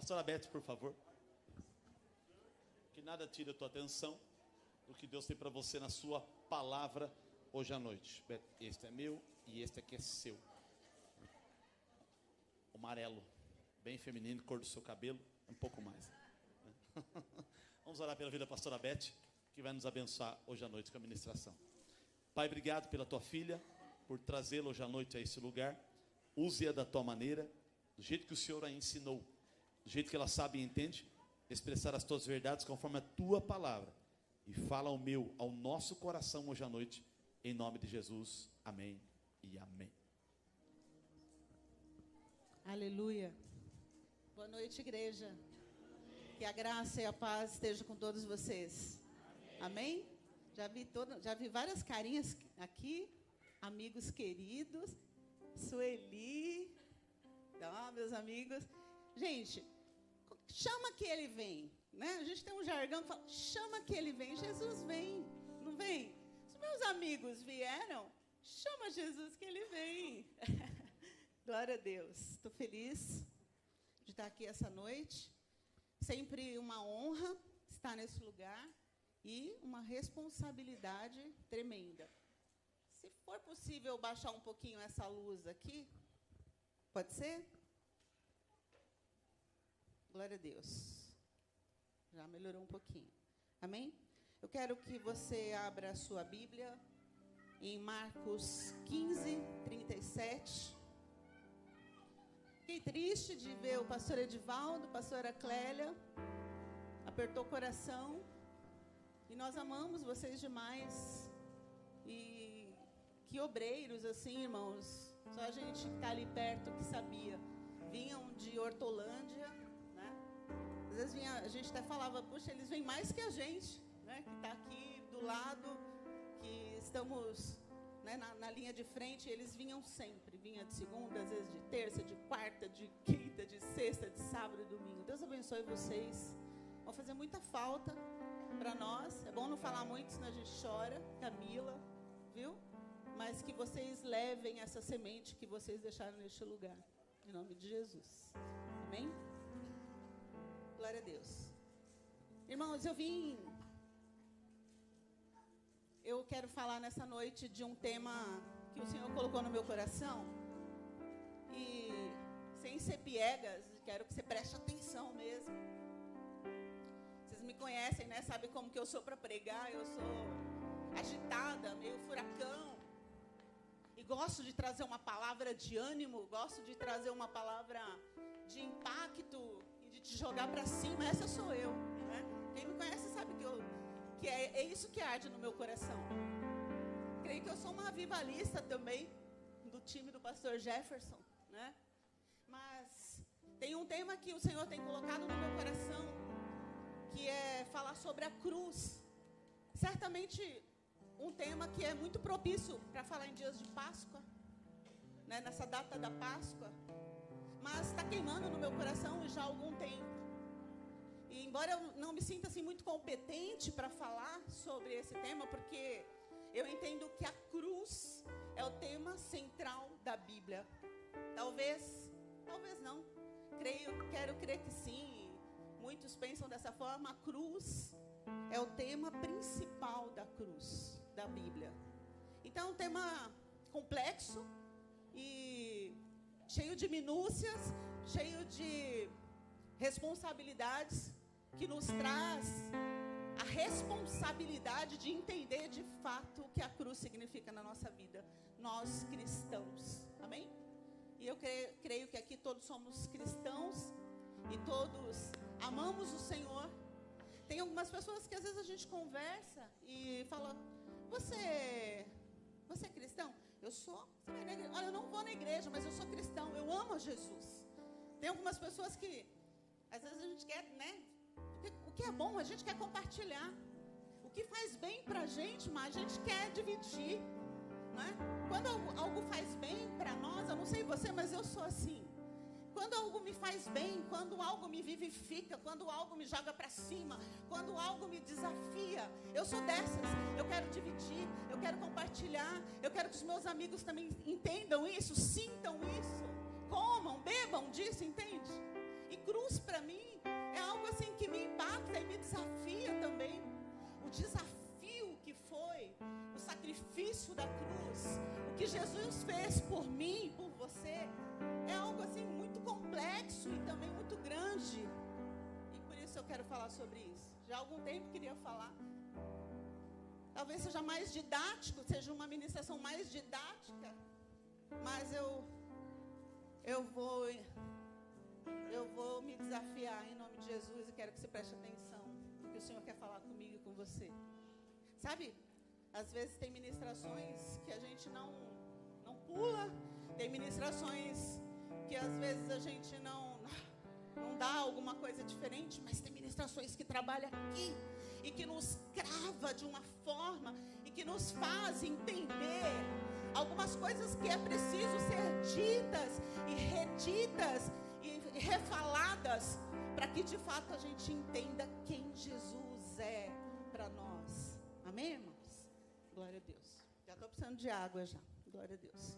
Pastora Beth, por favor. Que nada tire a tua atenção do que Deus tem para você na sua palavra hoje à noite. Beth, este é meu e este aqui é seu. O amarelo, bem feminino, cor do seu cabelo, um pouco mais. Vamos orar pela vida da pastora Beth, que vai nos abençoar hoje à noite com a ministração. Pai, obrigado pela tua filha, por trazê-la hoje à noite a esse lugar. Use-a da tua maneira, do jeito que o Senhor a ensinou, do jeito que ela sabe e entende, expressar as tuas verdades conforme a tua palavra. E fala ao meu, ao nosso coração hoje à noite, em nome de Jesus. Amém e amém. Aleluia. Boa noite, igreja. Que a graça e a paz estejam com todos vocês. Amém? Já vi várias carinhas aqui, amigos queridos. Sueli, meus amigos. Gente, chama que ele vem, né? A gente tem um jargão que fala, chama que ele vem. Jesus vem, não vem? Se meus amigos vieram, chama Jesus que ele vem. Glória a Deus. Estou feliz de estar aqui essa noite. Sempre uma honra estar nesse lugar e uma responsabilidade tremenda. Se for possível baixar um pouquinho essa luz aqui, pode ser? Glória a Deus. Já melhorou um pouquinho. Amém? Eu quero que você abra a sua Bíblia em Marcos 15, 37. Fiquei triste de ver o pastor Edivaldo, pastora Clélia, apertou o coração, e nós amamos vocês demais, e que obreiros assim, irmãos, só a gente que está ali perto que sabia, vinham de Hortolândia, né? Às vezes a gente até falava, puxa, eles vêm mais que a gente, né? Que está aqui do lado, que estamos... Na linha de frente, eles vinham sempre. Vinha de segunda, às vezes de terça, de quarta, de quinta, de sexta, de sábado e domingo. Deus abençoe vocês. Vão fazer muita falta para nós. É bom não falar muito, senão a gente chora. Camila, viu? Mas que vocês levem essa semente que vocês deixaram neste lugar. Em nome de Jesus. Amém? Glória a Deus. Irmãos, eu quero falar nessa noite de um tema que o Senhor colocou no meu coração. E, sem ser piegas, quero que você preste atenção mesmo. Vocês me conhecem, né? Sabem como que eu sou para pregar. Eu sou agitada, meio furacão. E gosto de trazer uma palavra de ânimo, gosto de trazer uma palavra de impacto e de te jogar para cima. Essa sou eu, né? Quem me conhece sabe que é isso que arde no meu coração. Creio que eu sou uma avivalista também, do time do pastor Jefferson, né? Mas tem um tema que o Senhor tem colocado no meu coração, que é falar sobre a cruz. Certamente um tema que é muito propício para falar em dias de Páscoa, né? Nessa data da Páscoa. Mas está queimando no meu coração já há algum tempo. E embora eu não me sinta assim muito competente para falar sobre esse tema, porque eu entendo que a cruz é o tema central da Bíblia. Talvez não. Quero crer que sim. Muitos pensam dessa forma. A cruz é o tema principal da cruz, da Bíblia. Então é um tema complexo e cheio de minúcias, cheio de responsabilidades, que nos traz a responsabilidade de entender de fato o que a cruz significa na nossa vida, nós cristãos, amém? E eu creio que aqui todos somos cristãos e todos amamos o Senhor. Tem algumas pessoas que às vezes a gente conversa e fala, você é cristão? Eu sou. Você vai na igreja? Olha, eu não vou na igreja, mas eu sou cristão, eu amo a Jesus. Tem algumas pessoas que às vezes a gente quer, né? O que é bom, a gente quer compartilhar. O que faz bem pra gente, mas a gente quer dividir, né? Quando algo faz bem pra nós, eu não sei você, mas eu sou assim. Quando algo me faz bem, quando algo me vivifica, quando algo me joga pra cima, quando algo me desafia, eu sou dessas. Eu quero dividir, eu quero compartilhar, eu quero que os meus amigos também entendam isso, sintam isso, comam, bebam disso, entende? E cruz para mim é algo assim que me impacta e me desafia também. O desafio que foi o sacrifício da cruz, o que Jesus fez por mim, por você, é algo assim muito complexo e também muito grande. E por isso eu quero falar sobre isso. Já há algum tempo queria falar. Talvez seja mais didático, seja uma ministração mais didática, mas eu vou me desafiar em nome de Jesus e quero que você preste atenção no que o Senhor quer falar comigo e com você. Sabe, às vezes tem ministrações que a gente não pula, tem ministrações que às vezes a gente não dá alguma coisa diferente, mas tem ministrações que trabalham aqui e que nos crava de uma forma e que nos faz entender algumas coisas que é preciso ser ditas e reditas e refaladas para que de fato a gente entenda quem Jesus é para nós. Amém, irmãos? Glória a Deus. Já estou precisando de água já. Glória a Deus.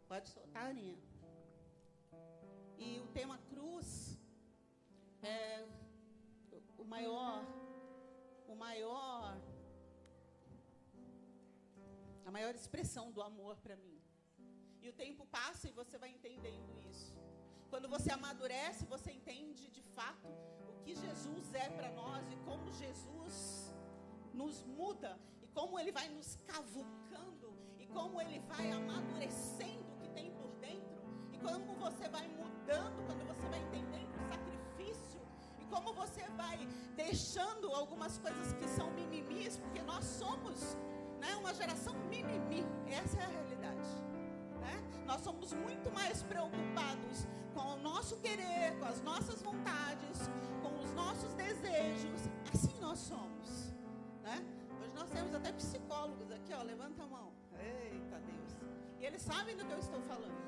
Pode soltar, Aninha. E o tema cruz é a maior expressão do amor para mim. E o tempo passa e você vai entendendo isso. Quando você amadurece, você entende de fato o que Jesus é para nós e como Jesus nos muda e como Ele vai nos cavucando e como Ele vai amadurecendo o que tem por dentro e como você vai mudando, quando você vai entendendo o sacrifício e como você vai deixando algumas coisas que são mimimis, porque nós somos, né, uma geração mimimi. Essa é a realidade, né? Nós somos muito mais preocupados com o nosso querer, com as nossas vontades, com os nossos desejos. Assim nós somos, né? Hoje nós temos até psicólogos aqui, ó, levanta a mão. Eita Deus. E eles sabem do que eu estou falando,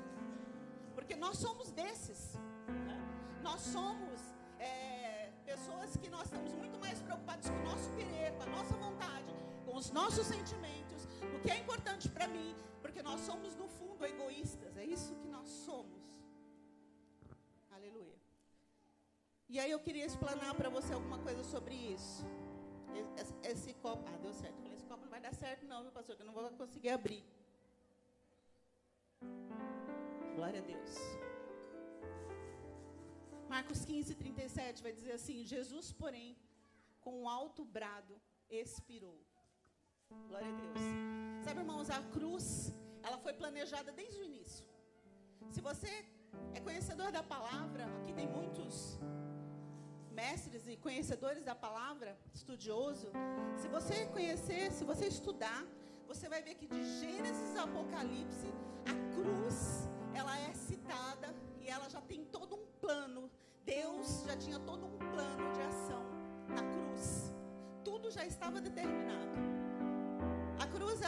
porque nós somos desses, né? Nós somos pessoas que nós estamos muito mais preocupados com o nosso querer, com a nossa vontade, com os nossos sentimentos, o que é importante para mim, porque nós somos no fundo egoístas. É isso que nós somos. Aleluia. E aí eu queria explanar para você alguma coisa sobre isso. Esse copo, deu certo. Eu falei, esse copo não vai dar certo não, meu pastor, que eu não vou conseguir abrir. Glória a Deus. Marcos 15, 37 vai dizer assim: Jesus, porém, com um alto brado, expirou. Glória a Deus. Sabe, irmãos, a cruz, ela foi planejada desde o início. Se você é conhecedor da palavra, aqui tem muitos mestres e conhecedores da palavra, estudioso. Se você conhecer, se você estudar, você vai ver que de Gênesis a Apocalipse, a cruz, ela é citada e ela já tem todo um plano. Deus já tinha todo um plano de ação na cruz. Tudo já estava determinado. A cruz,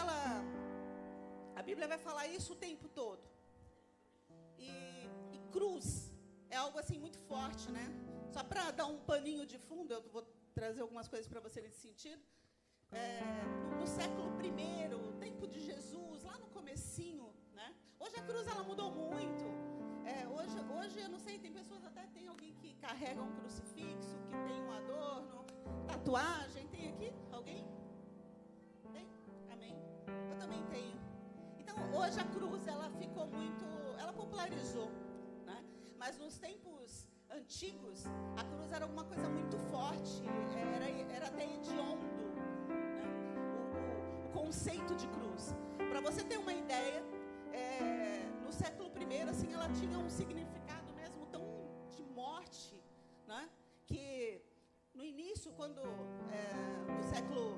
a Bíblia vai falar isso o tempo todo. E cruz é algo assim muito forte, né? Só para dar um paninho de fundo, eu vou trazer algumas coisas para você nesse sentido. No século I, o tempo de Jesus, lá no comecinho, né? Hoje a cruz, ela mudou muito. Hoje eu não sei, tem pessoas, até tem alguém que carrega um crucifixo, que tem um adorno, tatuagem. Tem aqui alguém? Tem? Amém. Eu também tenho. Então hoje a cruz, ela ficou muito, ela popularizou, né? Mas nos tempos antigos, a cruz era alguma coisa muito forte, era até hediondo, né? O conceito de cruz. Para você ter uma ideia, no século I, assim, ela tinha um significado mesmo tão de morte, né? Que no início, no século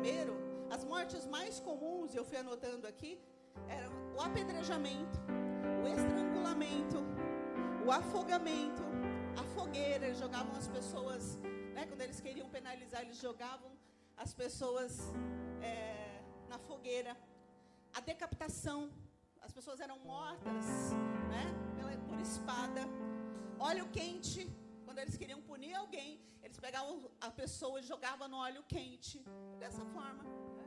I, as mortes mais comuns, eu fui anotando aqui, eram o apedrejamento, o estrangulamento, o afogamento, a fogueira. Eles jogavam as pessoas, né, quando eles queriam penalizar, eles jogavam as pessoas na fogueira. A decapitação, as pessoas eram mortas, né, por espada. Óleo quente, quando eles queriam punir alguém, eles pegavam a pessoa e jogavam no óleo quente, dessa forma, né?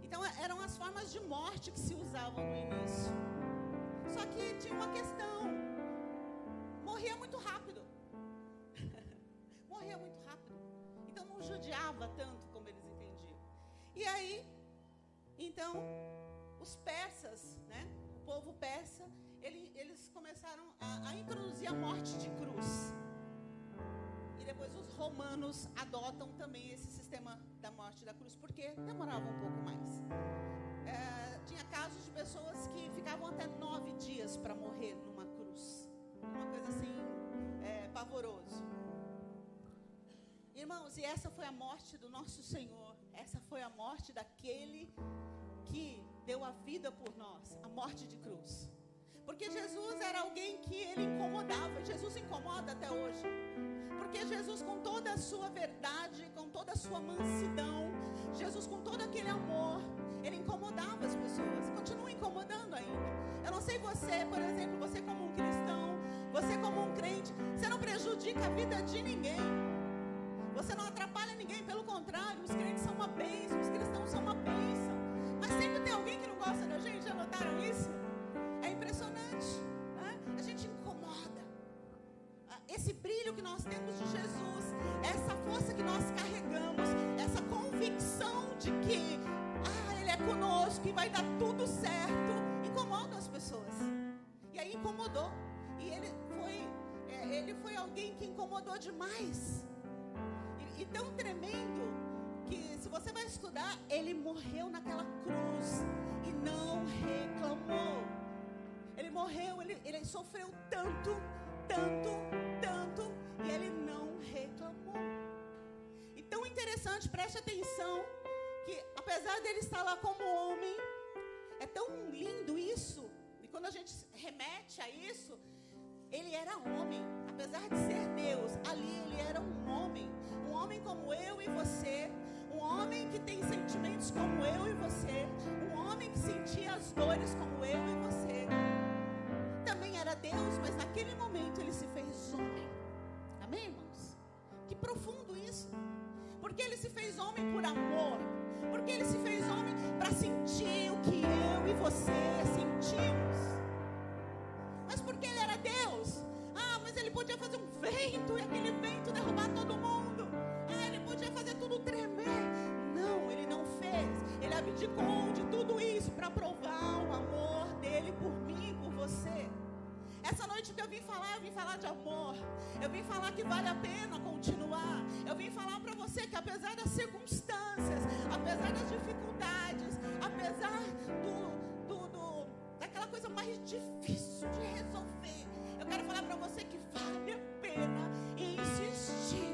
Então eram as formas de morte que se usavam no início. Só que tinha uma questão. morria muito rápido. Morria muito rápido. Então não judiava tanto como eles entendiam. E aí, então, os persas, né? O povo persa, eles começaram a introduzir a morte de cruz. E depois os romanos adotam também esse sistema da morte da cruz, porque demorava um pouco mais. Tinha casos de pessoas que ficavam até 9 dias para morrer numa cruz. Uma coisa assim, pavoroso. Irmãos, e essa foi a morte do nosso Senhor. Essa foi a morte daquele que deu a vida por nós. A morte de cruz. Porque Jesus era alguém que ele incomodava. E Jesus incomoda até hoje. Porque Jesus, com toda a sua verdade, com toda a sua mansidão, Jesus, com todo aquele amor, ele incomodava as pessoas. Continua incomodando ainda. Eu não sei você, por exemplo, você como um cristão, você como um crente, você não prejudica a vida de ninguém. Você não atrapalha ninguém, pelo contrário, os crentes são uma bênção, os cristãos são uma bênção. Mas sempre tem alguém que não gosta da gente, já notaram isso? É impressionante, né? A gente incomoda. Esse brilho que nós temos de Jesus, essa força que nós carregamos, essa convicção de que Ele é conosco e vai dar tudo certo, incomoda as pessoas. E aí incomodou. E ele foi alguém que incomodou demais. E tão tremendo que, se você vai estudar, ele morreu naquela cruz e não reclamou. Ele morreu, ele sofreu tanto, e ele não reclamou. E tão interessante, preste atenção, que apesar dele estar lá como homem, é tão lindo isso. E quando a gente remete a isso, ele era homem, apesar de ser Deus, ali ele era um homem como eu e você, um homem que tem sentimentos como eu e você, um homem que sentia as dores como eu e você. Também era Deus, mas naquele momento ele se fez homem. Amém, irmãos? Que profundo isso. Porque ele se fez homem por amor, porque ele se fez homem para sentir o que eu e você sentimos. Mas porque ele era Deus, mas ele podia fazer um vento e aquele vento derrubar todo mundo. Ele podia fazer tudo tremer. Não, ele não fez. Ele abdicou de tudo isso para provar o amor dele por mim e por você. Essa noite que eu vim falar de amor. Eu vim falar que vale a pena continuar. Eu vim falar para você que apesar das circunstâncias, apesar das dificuldades, apesar daquela coisa mais difícil de resolver, eu quero falar para você que vale a pena insistir.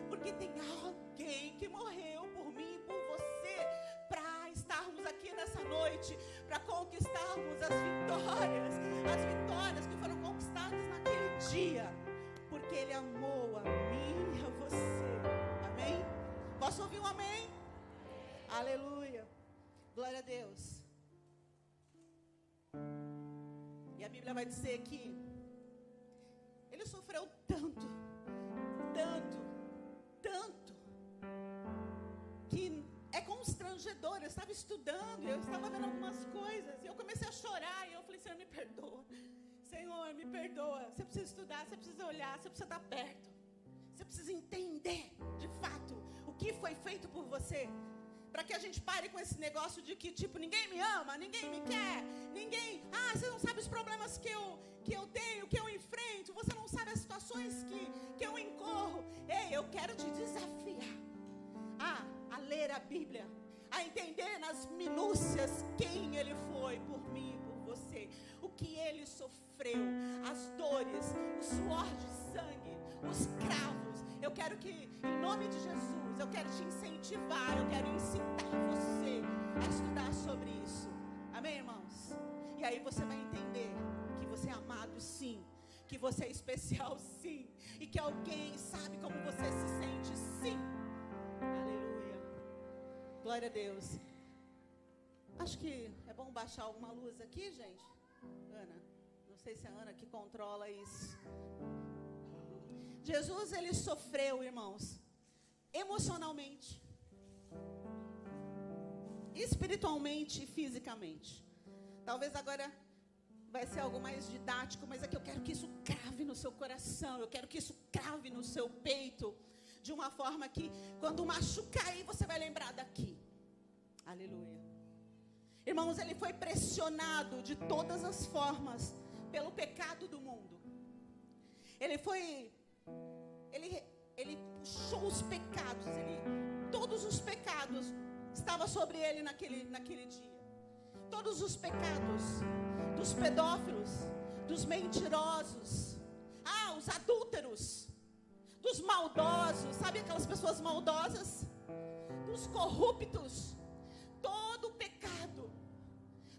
Porque tem alguém que morreu por mim e por você para estarmos aqui nessa noite, para conquistarmos as vitórias que foram conquistadas naquele dia, porque ele amou a mim e a você. Amém? Posso ouvir um amém? Aleluia. Glória a Deus. E a Bíblia vai dizer que ele sofreu tanto, que é constrangedor. Eu estava estudando, eu estava vendo algumas coisas, e eu comecei a chorar, e eu falei: Senhor, me perdoa. Senhor, me perdoa. Você precisa estudar, você precisa olhar, você precisa estar perto. Você precisa entender, de fato, o que foi feito por você. Para que a gente pare com esse negócio de que, tipo, ninguém me ama, ninguém me quer, você não sabe os problemas que eu tenho, que eu enfrento, você não sabe as situações que eu incorro. Ei, eu quero te desafiar a ler a Bíblia, a entender nas minúcias quem ele foi por mim e por você, o que ele sofreu, as dores, o suor de sangue, os cravos. Eu quero que, em nome de Jesus, eu quero te incentivar, eu quero incitar você a estudar sobre isso. Amém, irmãos? E aí você vai entender que você é amado, sim, que você é especial, sim, e que alguém sabe como você se sente, sim. Aleluia. Glória a Deus. Acho que é bom baixar alguma luz aqui, gente. Ana, não sei se é a Ana que controla isso. Jesus, ele sofreu, irmãos, emocionalmente, espiritualmente e fisicamente. Talvez agora vai ser algo mais didático, mas é que eu quero que isso crave no seu coração, eu quero que isso crave no seu peito, de uma forma que, quando machucar aí, você vai lembrar daqui. Aleluia. Irmãos, ele foi pressionado de todas as formas pelo pecado do mundo. Ele puxou os pecados, todos os pecados estavam sobre ele naquele dia. Todos os pecados dos pedófilos, dos mentirosos, os adúlteros, dos maldosos, sabe aquelas pessoas maldosas? Dos corruptos, todo o pecado,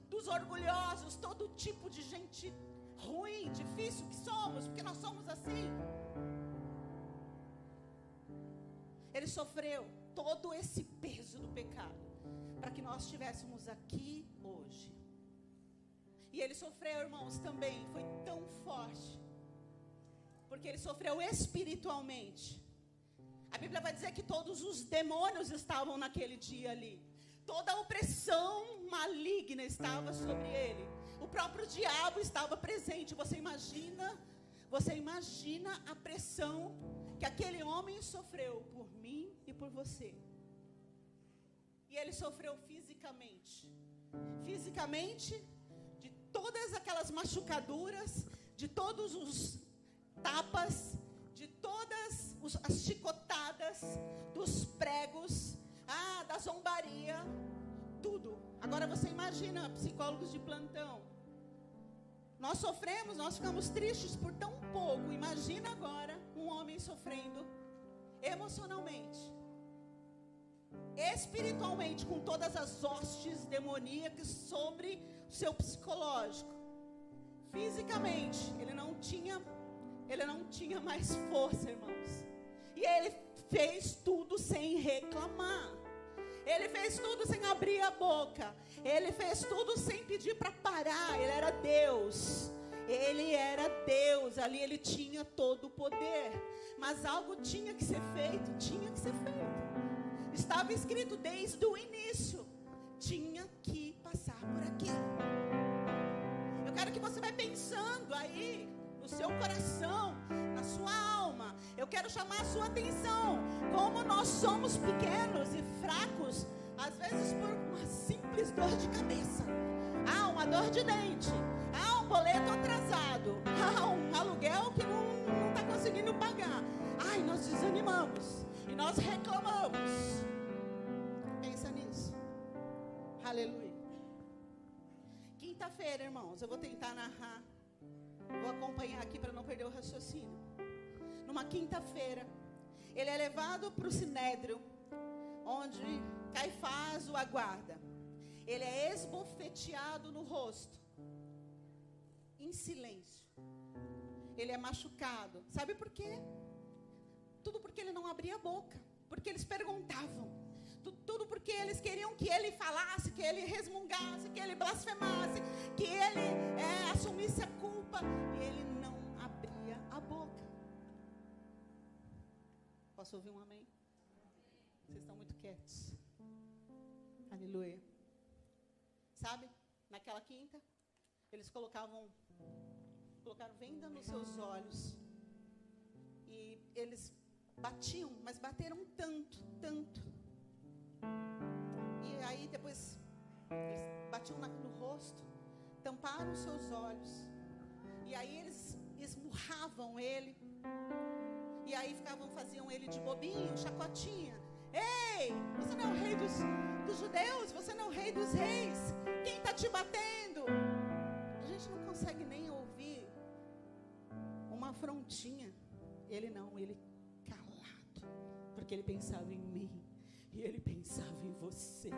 dos orgulhosos, todo tipo de gente ruim, difícil que somos, porque nós somos assim. Ele sofreu todo esse peso do pecado, para que nós estivéssemos aqui hoje. E ele sofreu, irmãos, também, foi tão forte, porque ele sofreu espiritualmente. A Bíblia vai dizer que todos os demônios estavam naquele dia ali. Toda a opressão maligna estava sobre ele. O próprio diabo estava presente. Você imagina a pressão que aquele homem sofreu por mim e por você. E ele sofreu fisicamente. Fisicamente, de todas aquelas machucaduras, de todos os tapas, de todas as chicotadas, dos pregos, da zombaria, tudo. Agora você imagina, psicólogos de plantão. Nós sofremos, nós ficamos tristes por tão pouco. Imagina agora um homem sofrendo emocionalmente, espiritualmente, com todas as hostes demoníacas sobre o seu psicológico. Fisicamente, ele não tinha mais força, irmãos. E ele fez tudo sem reclamar. Ele fez tudo sem abrir a boca. Ele fez tudo sem pedir para parar. Ele era Deus. Ele era Deus. Ali ele tinha todo o poder. Mas algo tinha que ser feito. Tinha que ser feito. Estava escrito desde o início. Tinha que passar por aqui. Eu quero que você vá pensando aí no seu coração, na sua alma. Eu quero chamar a sua atenção. Como nós somos pequenos e fracos, às vezes por uma simples dor de cabeça. Uma dor de dente. Um boleto atrasado. Um aluguel que não está conseguindo pagar. Nós desanimamos. E nós reclamamos. Pensa nisso. Aleluia. Quinta-feira, irmãos, eu vou tentar narrar. Vou acompanhar aqui para não perder o raciocínio. Numa quinta-feira, ele é levado para o Sinédrio, onde Caifás o aguarda. Ele é esbofeteado no rosto, em silêncio. Ele é machucado. Sabe por quê? Tudo porque ele não abria a boca. Porque eles perguntavam. Tudo porque eles queriam que ele falasse, que ele resmungasse, que ele blasfemasse, que ele assumisse a culpa. E ele não abria a boca. Posso ouvir um amém? Vocês estão muito quietos. Aleluia. Sabe, naquela quinta, eles colocaram venda nos seus olhos. E eles batiam, mas bateram tanto. E aí depois eles batiam no rosto, tamparam os seus olhos. E aí eles esmurravam ele. E aí faziam ele de bobinho, chacotinha. Ei, você não é o rei dos judeus? Você não é o rei dos reis? Quem está te batendo? A gente não consegue nem ouvir uma afrontinha. Ele não, ele calado. Porque ele pensava em mim. E ele pensava em você.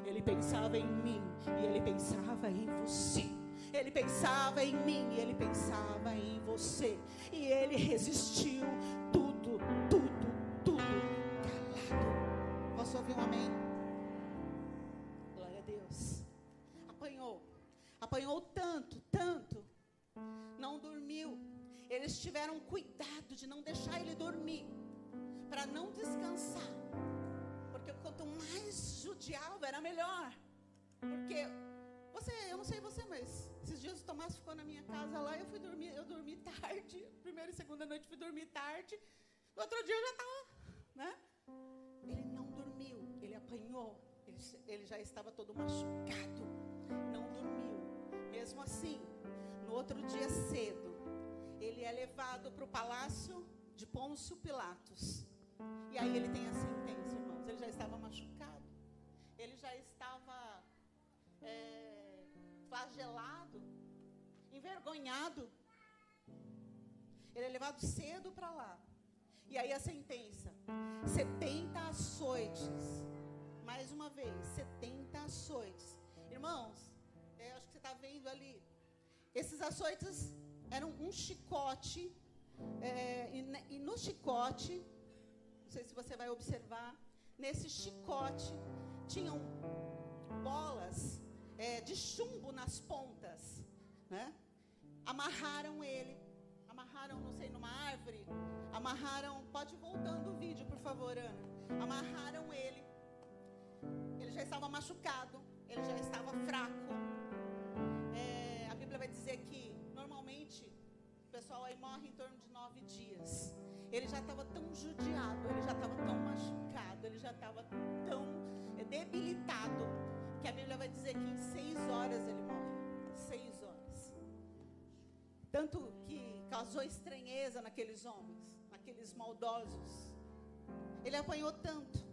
Ele pensava em mim. E ele pensava em você. Ele pensava em mim. E ele pensava em você. E ele resistiu tudo calado. Posso ouvir um amém? Glória a Deus. Apanhou tanto. Não dormiu. Eles tiveram cuidado de não deixar ele dormir, para não descansar. Porque quanto mais judiava, era melhor. Porque Eu não sei você, mas esses dias o Tomás ficou na minha casa lá, eu dormi tarde, primeira e segunda noite fui dormir tarde, no outro dia eu já estava, né? Ele não dormiu, ele apanhou, ele já estava todo machucado, não dormiu. Mesmo assim, no outro dia cedo, ele é levado para o palácio de Pôncio Pilatos. E aí ele tem a sentença, irmãos. Ele já estava machucado, ele já estava flagelado, envergonhado. Ele é levado cedo para lá. E aí a sentença: 70 açoites. Mais uma vez, 70 açoites. Irmãos, acho que você está vendo ali. Esses açoites eram um chicote. E no chicote, não sei se você vai observar, nesse chicote tinham bolas de chumbo nas pontas, né? Amarraram ele, não sei, numa árvore, pode ir voltando o vídeo, por favor, Ana. Amarraram ele já estava machucado, ele já estava fraco. A Bíblia vai dizer que, normalmente, o pessoal aí morre em torno de 9 dias. Ele já estava tão judiado, ele já estava tão machucado, ele já estava tão debilitado, que a Bíblia vai dizer que em 6 horas ele morre. 6 horas. Tanto que causou estranheza naqueles homens, naqueles maldosos. Ele apanhou tanto.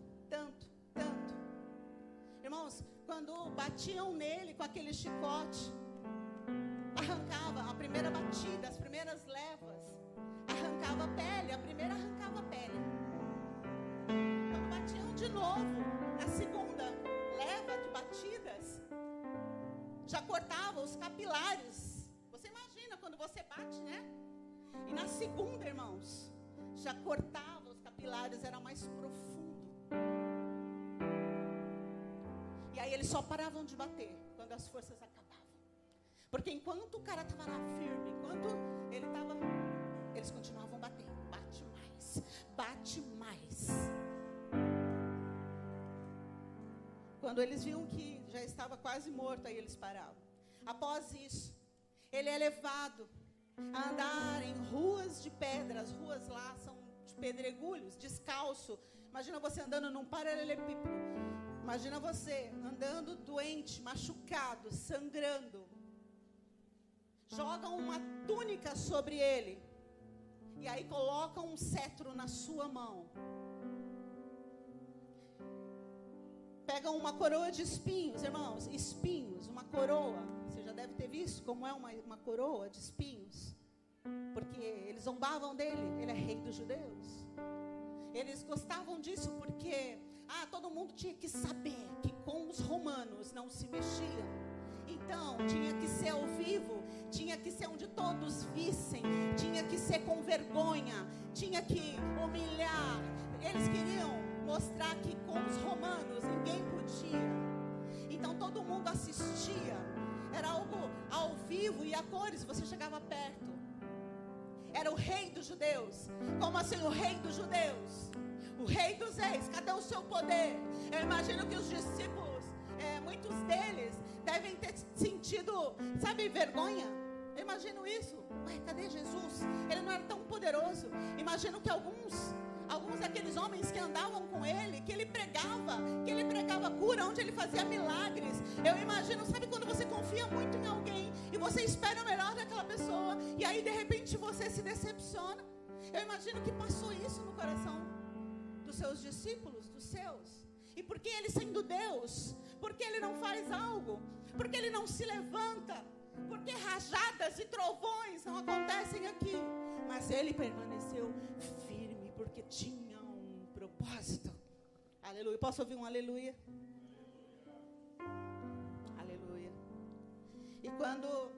Irmãos, quando batiam nele com aquele chicote, arrancava a primeira batida, as primeiras levas, arrancava a pele, a primeira arrancava a pele. Quando batiam de novo, na segunda leva de batidas, já cortava os capilares. Você imagina quando você bate, né? E na segunda, irmãos, já cortava os capilares, era mais profundo. E aí eles só paravam de bater quando as forças acabavam. Porque enquanto o cara estava lá firme, enquanto ele estava, eles continuavam batendo. Bate mais, bate mais. Quando eles viam que já estava quase morto, aí eles paravam. Após isso, ele é levado a andar em ruas de pedra. As ruas lá são de pedregulhos, descalço. Imagina você andando num paralelepípedo. Imagina você andando doente, machucado, sangrando. Jogam uma túnica sobre ele. E aí colocam um cetro na sua mão. Pegam uma coroa de espinhos, irmãos. Espinhos, uma coroa. Você já deve ter visto como é uma coroa de espinhos. Porque eles zombavam dele. Ele é rei dos judeus. Eles gostavam disso porque todo mundo tinha que saber que com os romanos não se mexiam. Então, tinha que ser ao vivo, tinha que ser onde todos vissem, tinha que ser com vergonha, tinha que humilhar. Eles queriam mostrar que com os romanos ninguém podia. Então, todo mundo assistia. Era algo ao vivo e a cores, você chegava perto. Era o rei dos judeus. Como assim o rei dos judeus? O rei dos reis, cadê o seu poder? Eu imagino que os discípulos, muitos deles, devem ter sentido, sabe, vergonha. Eu imagino isso. Ué, cadê Jesus? Ele não era tão poderoso. Imagino que alguns daqueles homens que andavam com ele, que ele pregava cura, onde ele fazia milagres. Eu imagino, sabe quando você confia muito em alguém e você espera o melhor daquela pessoa e aí de repente você se decepciona? Eu imagino que passou isso no coração dos seus discípulos, dos seus. E por que ele, sendo Deus, por que ele não faz algo? Por que ele não se levanta? Por que rajadas e trovões não acontecem aqui? Mas ele permaneceu firme porque tinha um propósito. Aleluia. Posso ouvir um aleluia? Aleluia. E quando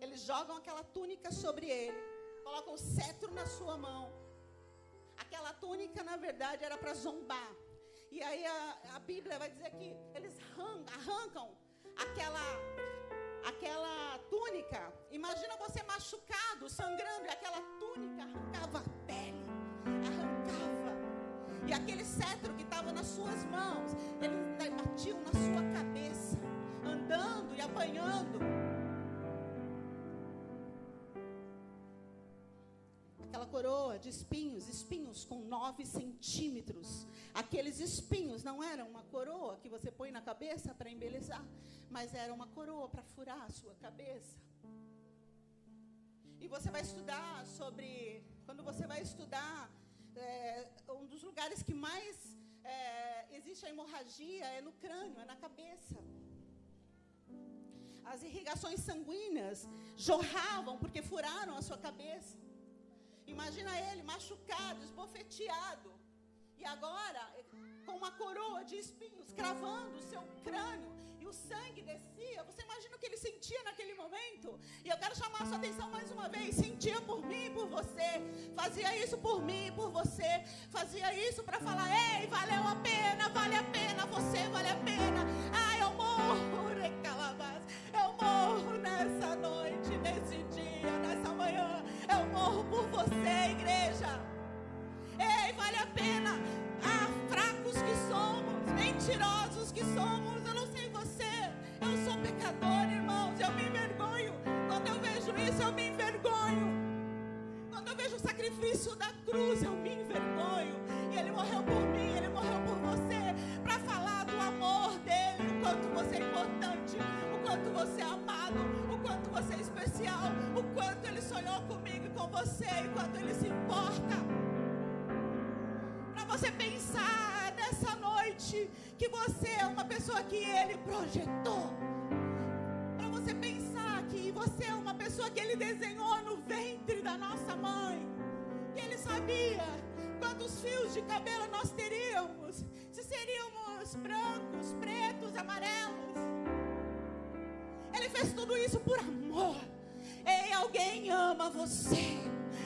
eles jogam aquela túnica sobre ele, colocam o cetro na sua mão. Aquela túnica, na verdade, era para zombar. E aí a Bíblia vai dizer que eles arrancam aquela túnica. Imagina você machucado, sangrando, e aquela túnica arrancava a pele. Arrancava. E aquele cetro que estava nas suas mãos, eles batiam na sua cabeça, andando e apanhando. Aquela coroa de espinhos, espinhos com 9 centímetros. Aqueles espinhos não eram uma coroa que você põe na cabeça para embelezar, mas era uma coroa para furar a sua cabeça. E você vai estudar sobre, quando você vai estudar, um dos lugares que mais existe a hemorragia é no crânio, é na cabeça. As irrigações sanguíneas jorravam porque furaram a sua cabeça. Imagina ele machucado, esbofeteado. E agora, com uma coroa de espinhos cravando o seu crânio, e o sangue descia. Você imagina o que ele sentia naquele momento? E eu quero chamar a sua atenção mais uma vez. Sentia por mim e por você. Fazia isso por mim e por você. Fazia isso para falar: ei, valeu a pena, vale a pena, você vale a pena. Ai, eu morro, recalabás. Eu morro nessa noite, nesse dia, nessa manhã. Eu morro por você, igreja. Ei, vale a pena. Ah, fracos que somos, mentirosos que somos. Eu não sei você. Eu sou pecador, irmãos. Eu me envergonho. Quando eu vejo isso, eu me envergonho. Quando eu vejo o sacrifício da cruz, eu me envergonho. E Ele morreu por mim, Ele morreu por você, para falar do amor dEle, o quanto você é importante, o quanto você é amado, o quanto você é especial, o quanto Ele sonhou comigo e com você, e quanto Ele se importa. Para você pensar nessa noite que você é uma pessoa que Ele projetou. Para você pensar que você é uma pessoa que Ele desenhou no ventre da nossa mãe. Que Ele sabia quantos fios de cabelo nós teríamos. Se seríamos brancos, pretos, amarelos. Ele fez tudo isso por amor. Ei, alguém ama você.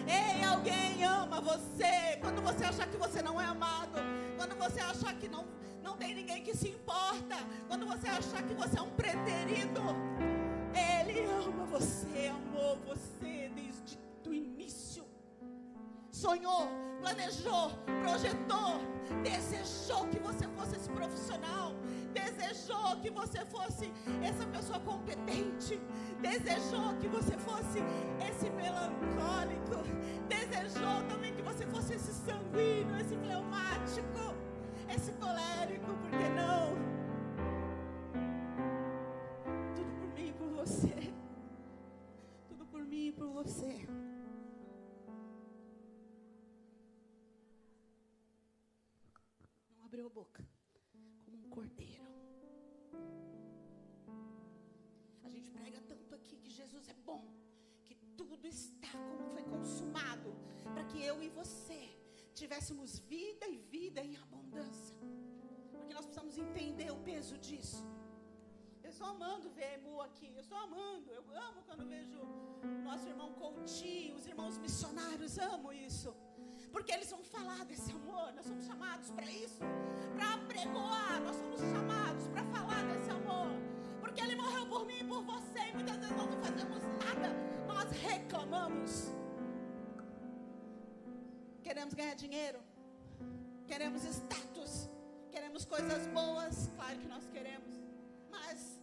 Ei, alguém ama você. Quando você achar que você não é amado, quando você achar que não tem ninguém que se importa, quando você achar que você é um preterido, Ele ama você, amou você desde o início. Sonhou, planejou, projetou, desejou que você fosse esse profissional, desejou que você fosse essa pessoa competente, desejou que você fosse esse melancólico, desejou também que você fosse esse sanguíneo, esse fleumático, esse colérico, por que não? Tudo por mim e por você. Tudo por mim e por você. Não abriu a boca como um cordeiro. A gente prega tanto aqui que Jesus é bom, que tudo está como foi consumado, para que eu e você tivéssemos vida e vida em abundância. Porque nós precisamos entender o peso disso. Eu estou amando ver Emu aqui. Eu amo quando vejo nosso irmão Coutinho, os irmãos missionários, amo isso. Porque eles vão falar desse amor. Nós somos chamados para isso, para apregoar. Nós somos chamados para falar desse amor. Porque Ele morreu por mim e por você. E muitas vezes nós não fazemos nada, nós reclamamos. Queremos ganhar dinheiro, queremos status, queremos coisas boas, claro que nós queremos, mas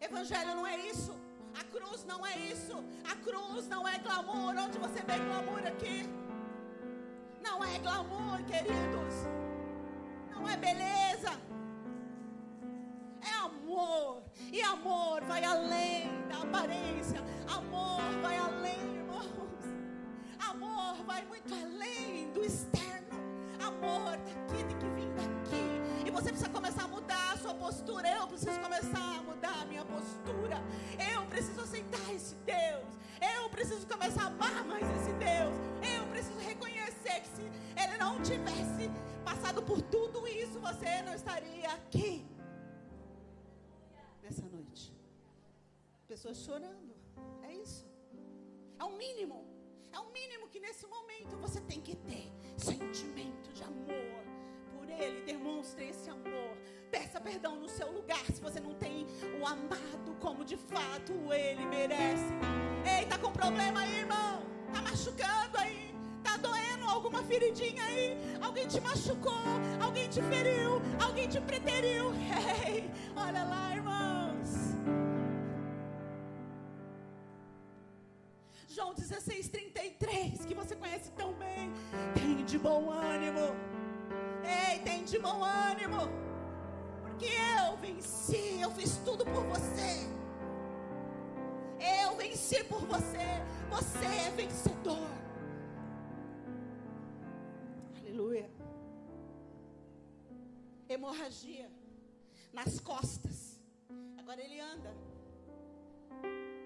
Evangelho não é isso, a cruz não é isso, a cruz não é glamour. Onde você vê glamour aqui? Não é glamour, queridos, não é beleza, é amor, e amor vai além da aparência, amor vai além, irmãos. Amor vai muito além do externo. Amor daqui tem que vir daqui. E você precisa começar a mudar a sua postura. Eu preciso começar a mudar a minha postura. Eu preciso aceitar esse Deus. Eu preciso começar a amar mais esse Deus. Eu preciso reconhecer que se Ele não tivesse passado por tudo isso, você não estaria aqui nessa noite. Pessoas chorando. É isso. É o mínimo. É o mínimo que nesse momento você tem que ter. Sentimento de amor por Ele. Demonstre esse amor. Peça perdão no seu lugar se você não tem o amado como de fato Ele merece. Ei, tá com problema aí, irmão? Tá machucando aí? Tá doendo alguma feridinha aí? Alguém te machucou? Alguém te feriu? Alguém te preteriu? Ei, olha lá, irmãos. 16:33, que você conhece tão bem. Tem de bom ânimo. Ei, tem de bom ânimo. Porque eu venci, eu fiz tudo por você. Eu venci por você. Você é vencedor. Aleluia. Hemorragia nas costas. Agora ele anda.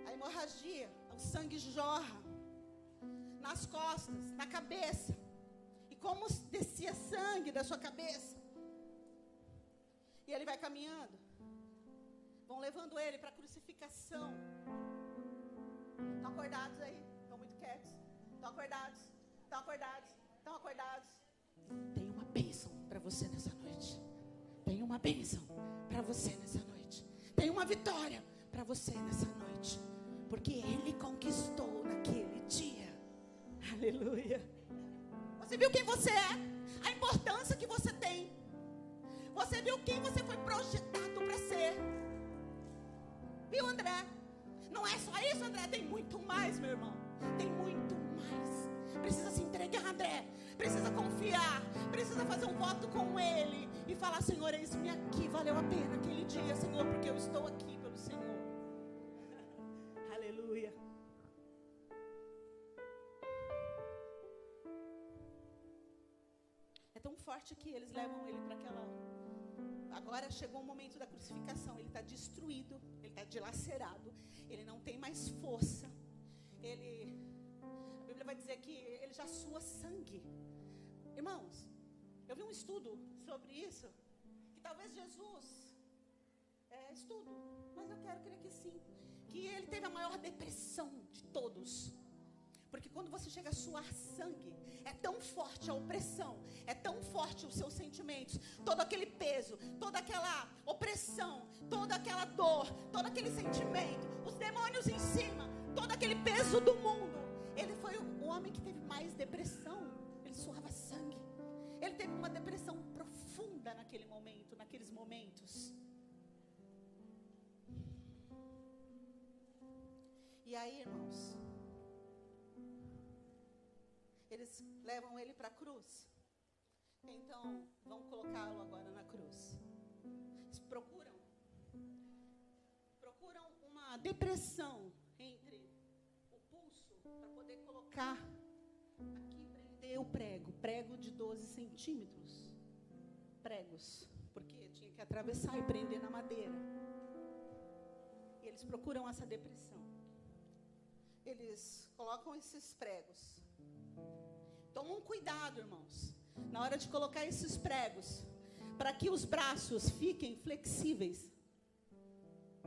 A hemorragia, o sangue jorra nas costas, na cabeça. E como descia sangue da sua cabeça. E ele vai caminhando. Vão levando ele para a crucificação. Estão acordados aí? Estão muito quietos? Estão acordados? Estão acordados? Estão acordados? Tem uma bênção para você nessa noite. Tem uma bênção para você nessa noite. Tem uma vitória para você nessa noite. Porque Ele conquistou naquele dia. Aleluia. Você viu quem você é? A importância que você tem. Você viu quem você foi projetado para ser. Viu, André? Não é só isso, André. Tem muito mais, meu irmão. Tem muito mais. Precisa se entregar, André. Precisa confiar. Precisa fazer um voto com Ele. E falar, Senhor, eis-me aqui. Valeu a pena aquele dia, Senhor, porque eu estou aqui pelo Senhor. Aleluia. É tão forte que eles levam ele para aquela... Agora chegou o momento da crucificação. Ele está destruído. Ele está dilacerado. Ele não tem mais força. A Bíblia vai dizer que ele já sua sangue. Irmãos, eu vi um estudo sobre isso. Que talvez Jesus... estudo, mas eu quero crer que sim. Que ele teve a maior depressão de todos. Porque quando você chega a suar sangue, é tão forte a opressão, é tão forte os seus sentimentos, todo aquele peso, toda aquela opressão, toda aquela dor, todo aquele sentimento, os demônios em cima, todo aquele peso do mundo. Ele foi o homem que teve mais depressão. Ele suava sangue. Ele teve uma depressão profunda naquele momento, naqueles momentos. E aí, irmãos, eles levam ele para a cruz. Então, vão colocá-lo agora na cruz. Eles procuram uma depressão entre o pulso para poder colocar aqui, prender o prego de 12 centímetros. Pregos, porque tinha que atravessar e prender na madeira. E eles procuram essa depressão. Eles colocam esses pregos. Tomam cuidado, irmãos, na hora de colocar esses pregos, para que os braços fiquem flexíveis.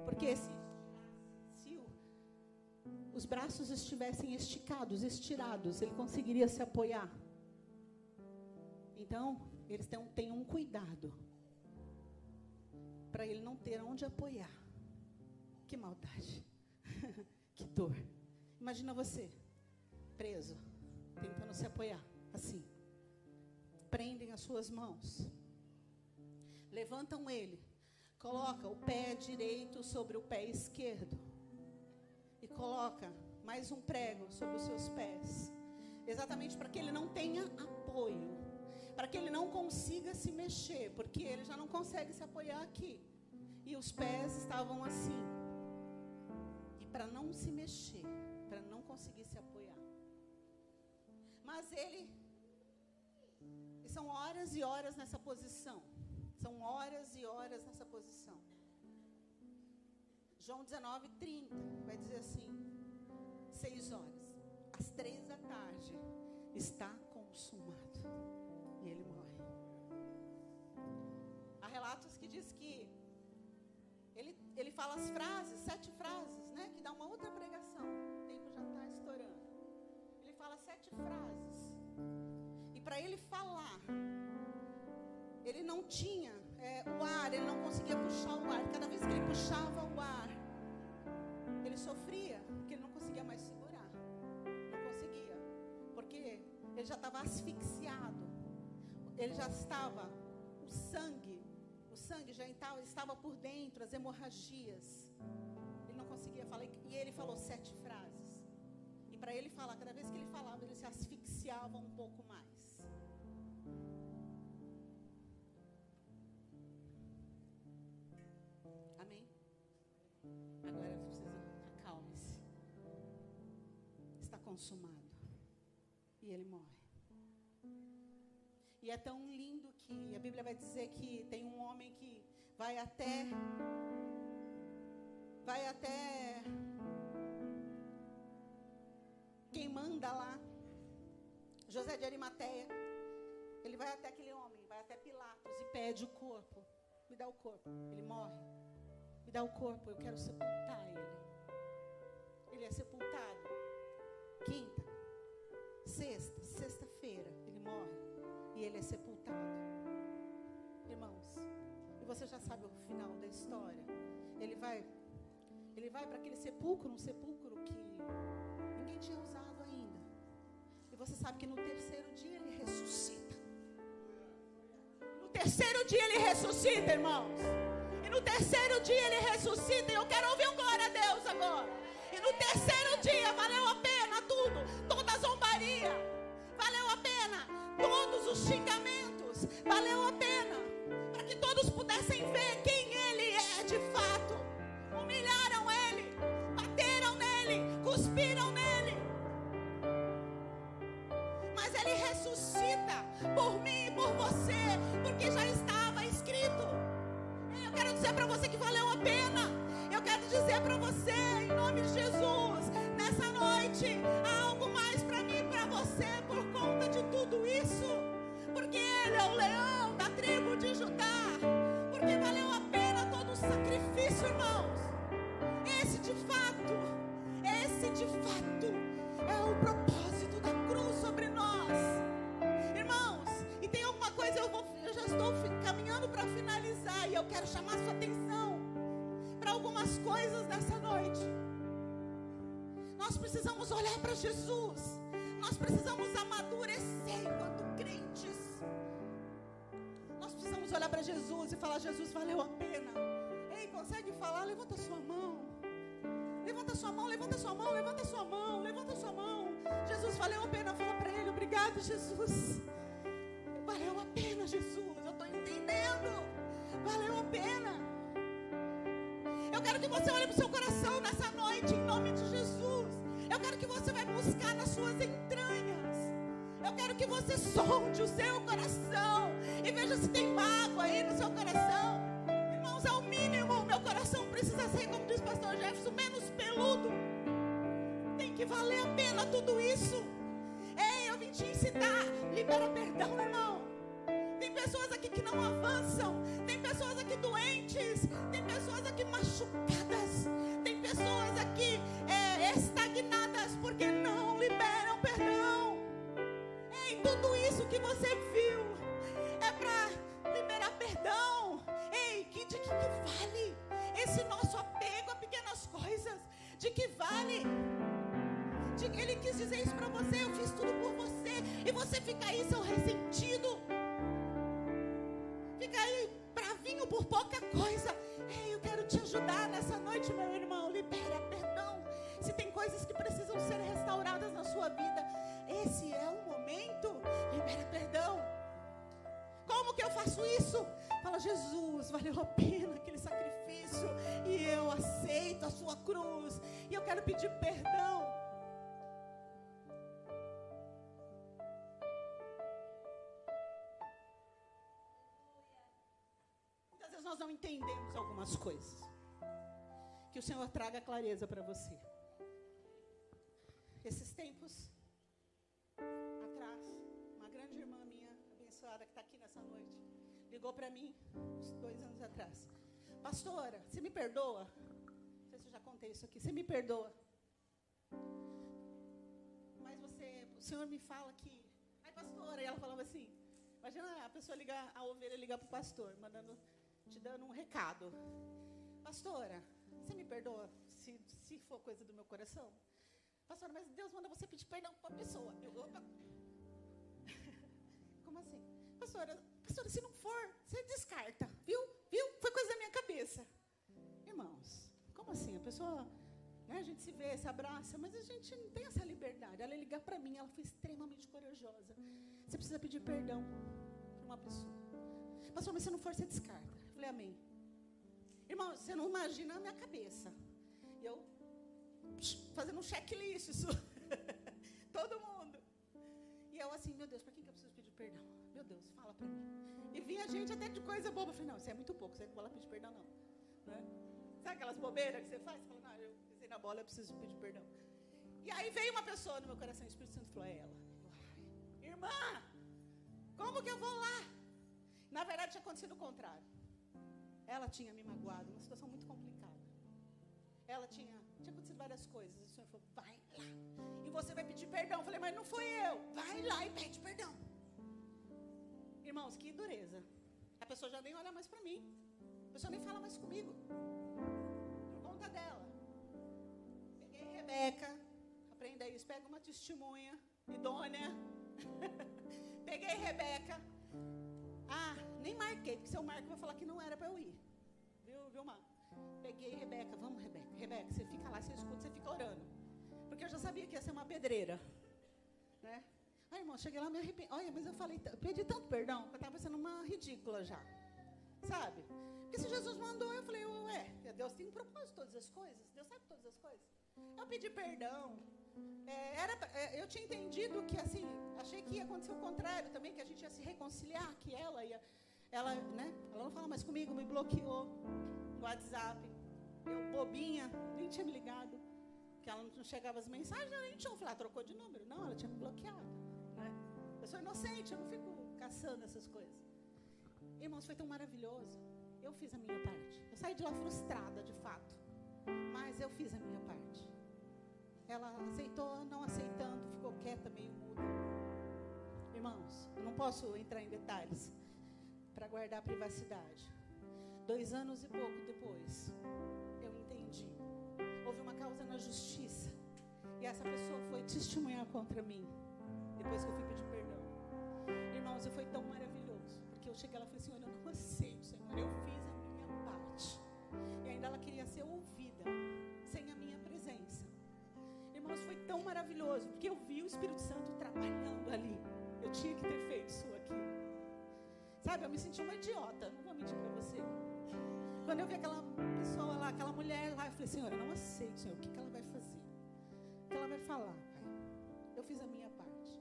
Porque se os braços estivessem estirados, ele conseguiria se apoiar. Então, eles têm um cuidado, para ele não ter onde apoiar. Que maldade, que dor. Imagina você, preso, tentando se apoiar, assim. Prendem as suas mãos. Levantam ele. Coloca o pé direito sobre o pé esquerdo. E coloca mais um prego sobre os seus pés. Exatamente para que ele não tenha apoio. Para que ele não consiga se mexer. Porque ele já não consegue se apoiar aqui. E os pés estavam assim. E para não se mexer, para não conseguir se apoiar. Mas ele... E são horas e horas nessa posição. São horas e horas nessa posição. João 19:30 vai dizer assim: 6 horas, às 3 da tarde, está consumado. E ele morre. Há relatos que diz que ele fala as frases, 7 frases, né? Que dá uma outra pregação. O tempo já está estourando. Ele fala 7 frases. E para ele falar, ele não tinha o ar, ele não conseguia puxar o ar. Cada vez que ele puxava o ar, ele sofria, porque ele não conseguia mais segurar. Não conseguia, porque ele já estava asfixiado. Ele já estava, o sangue já estava por dentro, as hemorragias. Ele não conseguia falar, e ele falou 7 frases. E para para ele falar. Cada vez que ele falava, ele se asfixiava um pouco mais. Amém? Agora precisa, acalme-se. Está consumado. E ele morre. E é tão lindo que a Bíblia vai dizer que tem um homem que vai até quem manda lá, José de Arimateia. Ele vai até aquele homem, vai até Pilatos e pede o corpo. Me dá o corpo. Ele morre. Me dá o corpo, eu quero sepultar ele. Ele é sepultado. Quinta, sexta-feira, ele morre. E ele é sepultado. Irmãos, e você já sabe o final da história. Ele vai para aquele sepulcro, um sepulcro que ninguém tinha usado ainda. E você sabe que no terceiro dia ele ressuscita. No terceiro dia ele ressuscita, irmãos. E no terceiro dia ele ressuscita. E eu quero ouvir um glória a Deus agora. E no terceiro dia valeu a pena tudo. Toda a zombaria. Valeu a pena todos os xingamentos. Valeu a pena. Para que todos pudessem ver quem ele é de fato. Humilharam ele. Bateram nele. Cuspiram nele. Mas ele ressuscita por mim e por você. Porque já estava escrito. Eu quero dizer para você que valeu a pena. Eu quero dizer para você, em nome de Jesus, nessa noite, há algo mais para mim e para você por conta de tudo isso. Porque ele é o leão da tribo de Judá. Porque valeu a pena todo o sacrifício, irmãos. Esse de fato é o propósito da cruz sobre nós. Irmãos, e tem alguma coisa, eu já estou caminhando para finalizar. E eu quero chamar sua atenção para algumas coisas nessa noite. Nós precisamos olhar para Jesus. Nós precisamos amadurecer enquanto crentes. Nós precisamos olhar para Jesus e falar: Jesus, valeu a pena. Ei, consegue falar? Levanta sua mão. Levanta sua mão, levanta sua mão, levanta sua mão, levanta sua mão. Jesus, valeu a pena. Fala para ele: obrigado, Jesus. Valeu a pena, Jesus. Eu estou entendendo. Valeu a pena. Eu quero que você olhe para o seu coração nessa noite, em nome de Jesus. Eu quero que você vai buscar nas suas entranhas. Eu quero que você sonde o seu coração e veja se tem mágoa aí no seu coração. Irmãos, é o mínimo. Meu coração precisa ser, como diz o pastor Jefferson, menos peludo. Tem que valer a pena tudo isso. Ei, eu vim te ensinar. Libera perdão, irmão. Tem pessoas aqui que não avançam. Tem pessoas aqui doentes. Tem pessoas aqui machucadas. Tem pessoas aqui estagnadas porque não liberam perdão. Ei, tudo isso que você viu é para liberar perdão. Ei, de que vale esse nosso apego a pequenas coisas? De que vale? Ele quis dizer isso para você. Eu fiz tudo por você. E você fica aí, seu ressentido. Fica aí bravinho por pouca coisa. Ei, eu quero te ajudar nessa noite, meu irmão. Libera perdão. Se tem coisas que precisam ser restauradas na sua vida, esse é o momento. Libera perdão. Como que eu faço isso? Fala: Jesus, valeu a pena aquele sacrifício. E eu aceito a sua cruz. E eu quero pedir perdão. Nós não entendemos algumas coisas. Que o Senhor traga clareza para você. Esses tempos atrás, uma grande irmã minha, abençoada, que está aqui nessa noite, ligou para mim, uns 2 anos atrás. Pastora, você me perdoa? Não sei se eu já contei isso aqui. Você me perdoa? Mas o Senhor me fala que... Ai, pastora, e ela falava assim, imagina a pessoa ligar, a ovelha ligar para o pastor, te dando um recado. Pastora, você me perdoa se for coisa do meu coração? Pastora, mas Deus manda você pedir perdão para a pessoa. Opa. Como assim? Pastora, se não for, você descarta. Viu? Foi coisa da minha cabeça. Irmãos, como assim? A pessoa, né, a gente se se vê, se abraça, mas a gente não tem essa liberdade. Ela ia ligar para mim, ela foi extremamente corajosa. Você precisa pedir perdão para uma pessoa. Pastor, mas se não for, você descarta. Eu falei, amém. Irmão, você não imagina a minha cabeça. E eu fazendo um checklist, isso. Todo mundo. E eu assim, meu Deus, para quem que eu preciso pedir perdão? Meu Deus, fala para mim. E vinha gente até de coisa boba. Eu falei, não, isso é muito pouco, você não vai lá pedir perdão, não. Né? Sabe aquelas bobeiras que você faz? Você fala, não, eu pisei na bola, eu preciso pedir perdão. E aí veio uma pessoa no meu coração, o Espírito Santo falou, é ela. Irmã, como que eu vou lá? Na verdade, tinha acontecido o contrário. Ela tinha me magoado, uma situação muito complicada. Ela tinha acontecido várias coisas. O Senhor falou, vai lá. E você vai pedir perdão. Eu falei, mas não fui eu. Vai lá e pede perdão. Irmãos, que dureza. A pessoa já nem olha mais para mim. A pessoa nem fala mais comigo. Por conta dela. Peguei Rebeca. Aprenda isso. Pega uma testemunha idônea. Peguei Rebeca. Ah, nem marquei, porque se eu marco, eu vou falar que não era para eu ir. Viu, Mar? Peguei Rebeca, vamos, Rebeca. Rebeca, você fica lá, você escuta, você fica orando. Porque eu já sabia que ia ser uma pedreira. Né? Aí, irmão, cheguei lá, me arrependi. Olha, mas eu pedi tanto perdão, que eu estava sendo uma ridícula já. Sabe? Porque se Jesus mandou, eu falei, ué, Deus tem um propósito de todas as coisas. Deus sabe todas as coisas. Eu pedi perdão. Eu tinha entendido que, assim, achei que ia acontecer o contrário também, que a gente ia se reconciliar, que ela não fala mais comigo, me bloqueou no WhatsApp. Eu, bobinha, nem tinha me ligado, que ela não chegava as mensagens, eu nem tinha falado, trocou de número. Não, ela tinha me bloqueado. Né? Eu sou inocente, eu não fico caçando essas coisas. Irmãos, foi tão maravilhoso. Eu fiz a minha parte. Eu saí de lá frustrada, de fato. Mas eu fiz a minha parte. Ela aceitou, não aceitando, ficou quieta, meio muda. Irmãos, eu não posso entrar em detalhes para guardar a privacidade. 2 anos e pouco depois, eu entendi. Houve uma causa na justiça. E essa pessoa foi testemunhar contra mim. Depois que eu fui pedir perdão. Irmãos, foi tão maravilhoso. Porque eu cheguei lá e falei, Senhor, eu não aceito, Senhor. Eu fiz a minha parte. E ainda ela queria ser ouvida, sem a minha presença. Irmãos, foi tão maravilhoso, porque eu vi o Espírito Santo trabalhando ali. Eu tinha que ter feito isso aqui. Sabe, eu me senti uma idiota, não vou mentir para você. Quando eu vi aquela pessoa lá, aquela mulher lá, eu falei, Senhor, eu não aceito, Senhor, o que ela vai fazer? O que ela vai falar, Pai? Eu fiz a minha parte.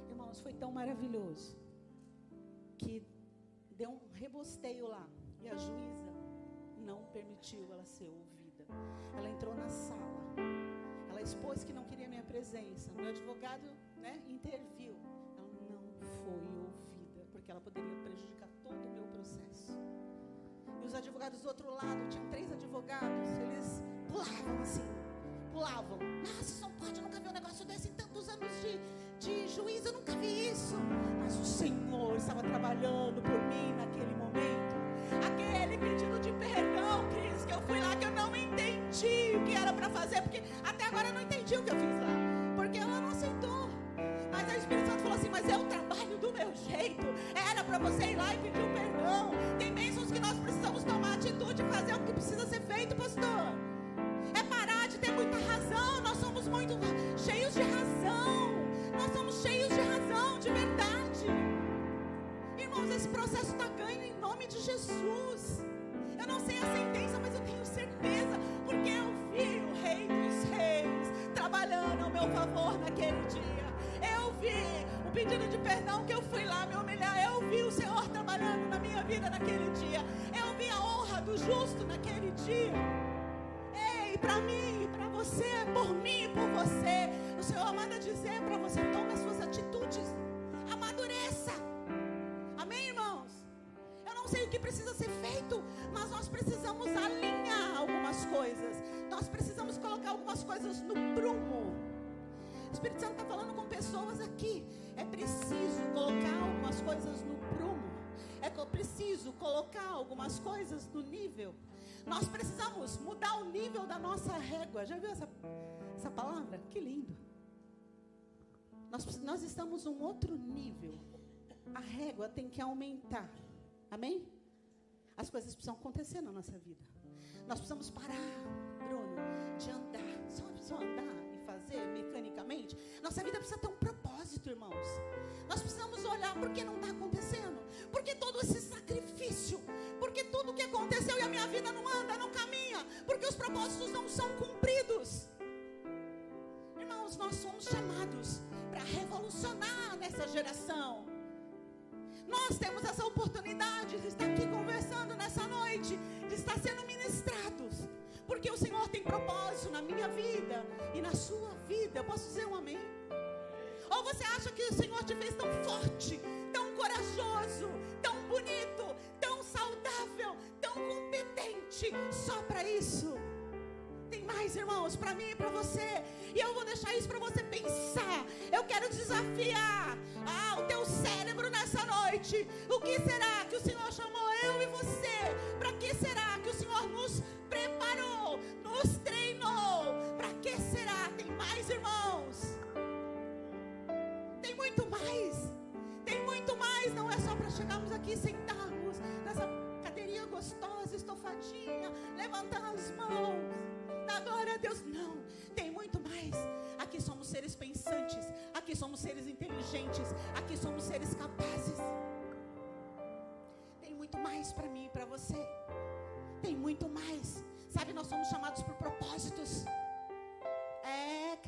Irmãos, foi tão maravilhoso, que deu um rebosteio lá, e a juíza não permitiu ela ser ouvida. Ela entrou na sala. Ela expôs que não queria minha presença. Meu advogado, interviu. Ela não foi ouvida, porque ela poderia prejudicar todo o meu processo. E os advogados do outro lado, tinham 3 advogados, eles pulavam assim, pulavam. Nossa, isso não pode, eu nunca vi um negócio desse em tantos anos de juiz, eu nunca vi isso. Mas o Senhor estava trabalhando por mim naquele momento. Aquele pedido de perdão, Cris, que eu fui lá, que eu não entendi o que era para fazer, porque até agora eu não entendi o que eu fiz lá, porque ela não aceitou. Mas o Espírito Santo falou assim, mas é o trabalho do meu jeito, era para você ir lá e pedir o perdão. Tem bênçãos que nós precisamos tomar atitude e fazer o que precisa ser feito, pastor. É parar de ter muita razão, nós somos muito cheios de razão, nós somos cheios de razão, de verdade. Irmãos, esse processo está ganho em nome de Jesus. Eu não sei a sentença, mas eu tenho certeza, porque eu vi o Rei dos Reis trabalhando ao meu favor naquele dia. Eu vi o pedido de perdão que eu fui lá me humilhar. Eu vi o Senhor trabalhando na minha vida naquele dia. Eu vi a honra do justo naquele dia. Ei, para mim, para você, por mim, por você, o Senhor manda dizer para você, tome as suas atitudes, amadureça. Amém, irmãos? Eu não sei o que precisa ser feito, mas nós precisamos alinhar algumas coisas. Nós precisamos colocar algumas coisas no prumo. O Espírito Santo está falando com pessoas aqui. É preciso colocar algumas coisas no prumo. É preciso colocar algumas coisas no nível. Nós precisamos mudar o nível da nossa régua. Já viu essa palavra? Que lindo. Nós estamos num outro nível. A régua tem que aumentar. Amém? As coisas precisam acontecer na nossa vida. Nós precisamos parar, Bruno, de andar. Só só andar e fazer mecanicamente. Nossa vida precisa ter um propósito, irmãos. Nós precisamos olhar por que não está acontecendo. Por que todo esse sacrifício? Por que tudo que aconteceu e a minha vida não anda, não caminha? Porque os propósitos não são cumpridos. Irmãos, nós somos chamados para revolucionar nessa geração. Nós temos essa oportunidade de estar aqui conversando nessa noite, de estar sendo ministrados, porque o Senhor tem propósito na minha vida e na sua vida. Eu posso dizer um amém? Ou você acha que o Senhor te fez tão forte, tão corajoso, tão bonito, tão saudável, tão competente, só para isso? Tem mais, irmãos, para mim e para você. E eu vou deixar isso para você pensar. Eu quero desafiar o teu cérebro nessa noite. O que será que o Senhor chamou eu e você? Para que será que o Senhor nos preparou, nos treinou? Para que será? Tem mais, irmãos. Tem muito mais. Tem muito mais. Não é só para chegarmos aqui e sentarmos nessa cadeirinha gostosa, estofadinha, levantando as mãos, dar glória a Deus. Não, tem muito mais. Aqui somos seres pensantes, aqui somos seres inteligentes, aqui somos seres capazes. Tem muito mais para mim e para você. Tem muito mais. Sabe, nós somos chamados por propósitos.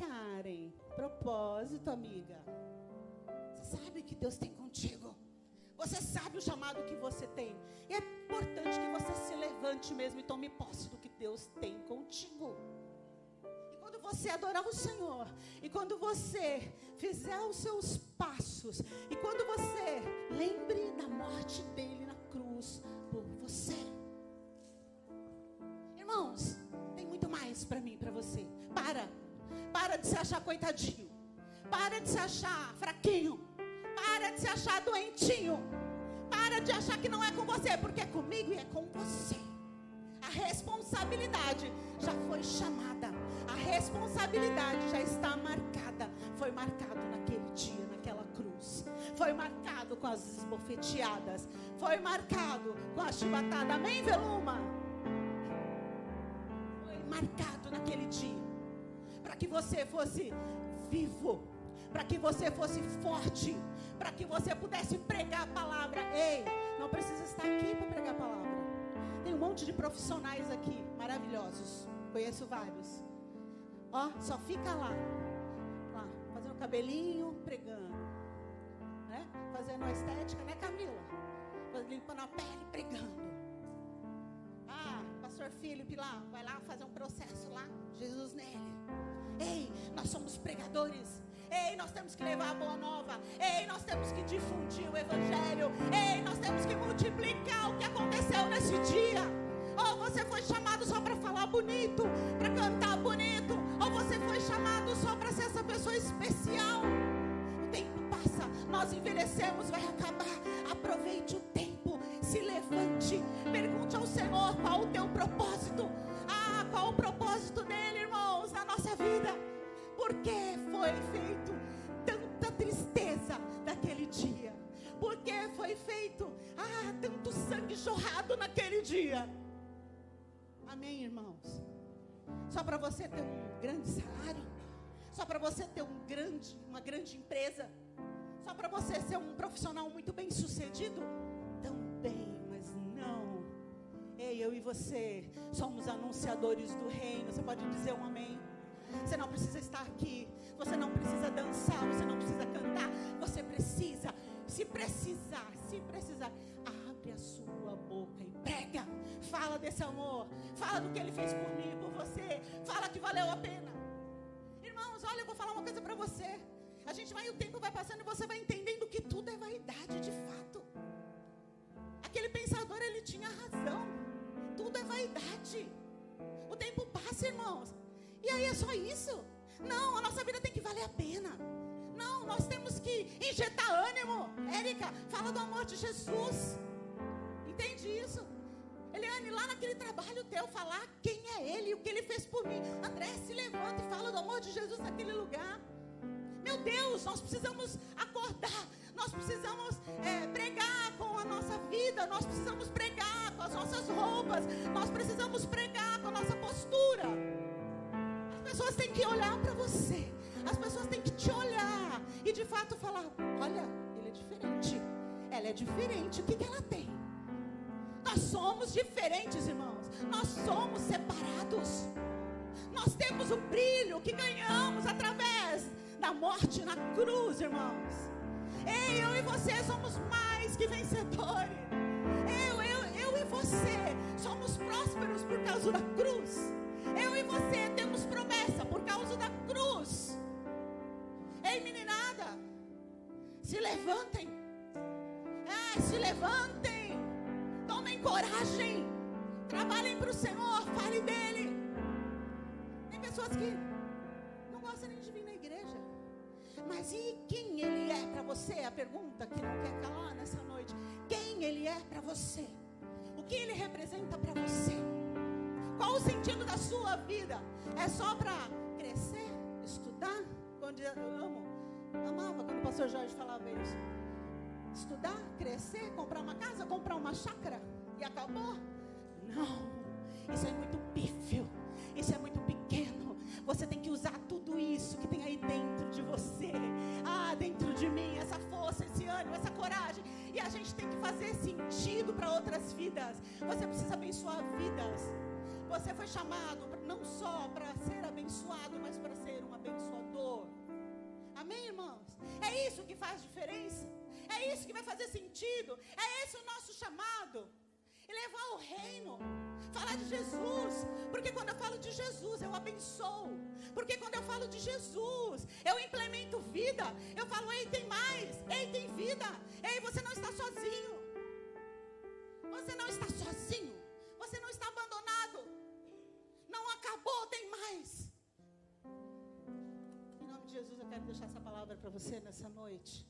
Karen, propósito, amiga. Você sabe que Deus tem contigo. Você sabe o chamado que você tem. E é importante que você se levante mesmo e tome posse do que Deus tem contigo. E quando você adorar o Senhor, e quando você fizer os seus passos, e quando você lembre da morte dele na cruz por você. Irmãos, tem muito mais para mim e para você. Para de se achar coitadinho. Para de se achar fraquinho. Para de se achar doentinho. Para de achar que não é com você, porque é comigo e é com você. A responsabilidade já foi chamada. A responsabilidade já está marcada. Foi marcado naquele dia, naquela cruz. Foi marcado com as esbofeteadas. Foi marcado com a chibatada. Amém, Veluma? Foi marcado naquele dia. Para que você fosse vivo. Para que você fosse forte. Para que você pudesse pregar a palavra. Ei, não precisa estar aqui para pregar a palavra. Tem um monte de profissionais aqui, maravilhosos. Conheço vários. Só fica lá, fazendo cabelinho, pregando, né? Fazendo a estética, né, Camila? Limpando a pele, pregando. Pastor Felipe lá, vai lá fazer um processo lá, Jesus nele. Ei, nós somos pregadores. Ei, nós temos que levar a boa nova. Ei, nós temos que difundir o evangelho. Ei, nós temos que multiplicar o que aconteceu nesse dia. Ou você foi chamado só para falar bonito, para cantar bonito, ou você foi chamado só para ser essa pessoa especial. O tempo passa, nós envelhecemos, vai acabar. Aproveite o tempo, se levante, pergunte ao Senhor qual o teu propósito. Qual o propósito dele, irmãos, na nossa vida? Por que foi feito tanta tristeza naquele dia? Por que foi feito tanto sangue jorrado naquele dia? Amém, irmãos? Só para você ter um grande salário? Só para você ter uma grande empresa? Só para você ser um profissional muito bem sucedido? Também, mas não. Ei, eu e você somos anunciadores do reino. Você pode dizer um amém? Você não precisa estar aqui, você não precisa dançar, você não precisa cantar. Você precisa, se precisar, abre a sua boca e prega. Fala desse amor, fala do que ele fez por mim e por você. Fala que valeu a pena. Irmãos, olha, eu vou falar uma coisa para você. O tempo vai passando e você vai entendendo que tudo é vaidade de fato. Aquele pensador, ele tinha razão. Tudo é vaidade. O tempo passa, irmãos. E aí é só isso? Não, a nossa vida tem que valer a pena. Não, nós temos que injetar ânimo. Érica, fala do amor de Jesus. Entende isso? Eliane, lá naquele trabalho teu, falar quem é ele e o que ele fez por mim. André, se levanta e fala do amor de Jesus naquele lugar. Meu Deus, nós precisamos acordar. Nós precisamos pregar com a nossa vida. Nós precisamos pregar com as nossas roupas. Nós precisamos pregar com a nossa postura. As pessoas têm que olhar para você. As pessoas têm que te olhar e de fato falar: olha, ele é diferente, ela é diferente, o que ela tem? Nós somos diferentes, irmãos. Nós somos separados. Nós temos o brilho que ganhamos através da morte na cruz, irmãos. Ei, eu e você somos mais que vencedores. Eu e você somos prósperos por causa da cruz. Eu e você temos promessa por causa da cruz. Ei, meninada, se levantem. Se levantem. Tomem coragem. Trabalhem para o Senhor. Fale dele. Tem pessoas que não gostam nem de vir na igreja. Mas e quem ele é para você? A pergunta que não quer calar nessa noite. Quem ele é para você? O que ele representa para você? Qual o sentido da sua vida? É só para crescer, estudar? Quando eu amava quando o pastor Jorge falava isso. Estudar, crescer, comprar uma casa, comprar uma chácara e acabou? Não, isso é muito pífio, isso é muito pequeno. Você tem que usar tudo isso que tem aí dentro de você, dentro de mim, essa força, esse ânimo, essa coragem. E a gente tem que fazer sentido para outras vidas. Você precisa abençoar vidas. Você foi chamado não só para ser abençoado, mas para ser um abençoador. Amém, irmãos? É isso que faz diferença. É isso que vai fazer sentido. É esse o nosso chamado. E levar o reino. Falar de Jesus. Porque quando eu falo de Jesus, eu abençoo. Porque quando eu falo de Jesus, eu implemento vida. Eu falo: ei, tem mais. Ei, tem vida. Ei, você não está sozinho. Você não está sozinho. Você não está abandonado. Não acabou, tem mais. Em nome de Jesus, eu quero deixar essa palavra para você nessa noite.